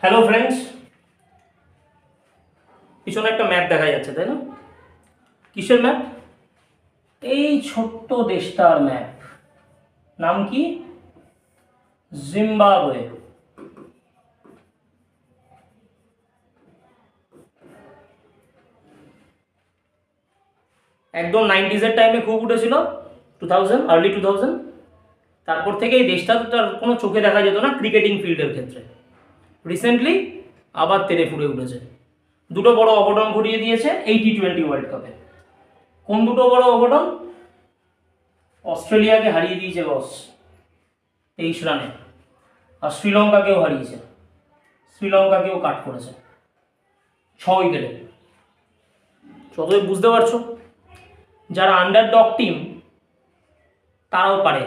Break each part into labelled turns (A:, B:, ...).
A: Hello friends, পিছনে একটা map দেখা যাচ্ছে, তাই না? কিসের ম্যাপ? এই ছোট্ট দেশটার ম্যাপ। নাম কি? জিম্বাবুয়ে। একদম 90s টাইমে খুব উঠেছিল, 2000 আর্লি 2000। তারপর থেকে এই দেশটা তার কোনো চোখে দেখা যেত না ক্রিকেটিং ফিল্ডের ক্ষেত্রে। রিসেন্টলি আবার তেড়ে ফুড়ে উঠেছে। দুটো বড় অঘটন ঘটিয়ে দিয়েছে এই টি20 ওয়ার্ল্ড কাপে। কোন দুটো বড় অঘটন? অস্ট্রেলিয়াকে হারিয়ে দিয়েছে বস 23 রানে, আর শ্রীলঙ্কাকেও হারিয়েছে। শ্রীলঙ্কাকেও কাট করেছে 6 উইকেটে। যতই বুঝতে পারছো, যারা আন্ডারডগ টিম তারাও পারে।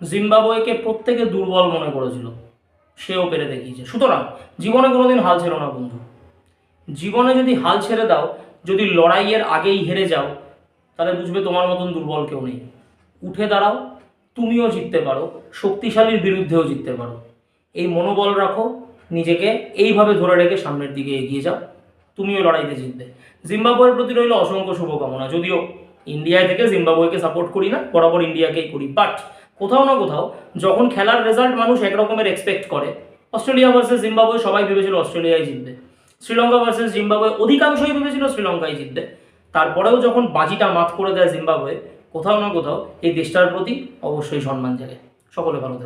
A: জিম্বাবুয়েকে প্রত্যেকে দুর্বল মনে করেছিল, সেও পেরে দেখিয়েছে। সুতরাং জীবনে কোনোদিন হাল ছেড়ো না বন্ধু। জীবনে যদি হাল ছেড়ে দাও, যদি লড়াইয়ের আগেই হেরে যাও, তাহলে বুঝবে তোমার মতন দুর্বল কেউ নেই। উঠে দাঁড়াও, তুমিও জিততে পারো, শক্তিশালীর বিরুদ্ধেও জিততে পারো। এই মনোবল রাখো, নিজেকে এইভাবে ধরে রেখে সামনের দিকে এগিয়ে যাও, তুমিও লড়াইতে জিতবে। জিম্বাবুয়ের প্রতি রইল অসংখ্য শুভকামনা। যদিও ইন্ডিয়ায় থেকে জিম্বাবুয়েকে সাপোর্ট করি না, বরাবর ইন্ডিয়াকেই করি। বাট কোথাও না কোথাও যখন খেলার রেজাল্ট মানুষ একরকমের এক্সপেক্ট করে, অস্ট্রেলিয়া ভার্সেস জিম্বাবুয়ে সবাই ভেবেছিল অস্ট্রেলিয়ায় জিতবে, শ্রীলঙ্কা ভার্সেস জিম্বাবুয়ে অধিকাংশই ভেবেছিল শ্রীলঙ্কায় জিতবে। তারপরেও যখন বাজিটা মাত করে দেয় জিম্বাবুয়ে, কোথাও না কোথাও এই দেশটার প্রতি অবশ্যই সম্মান জাগে। সকলে ভালো থাকবে।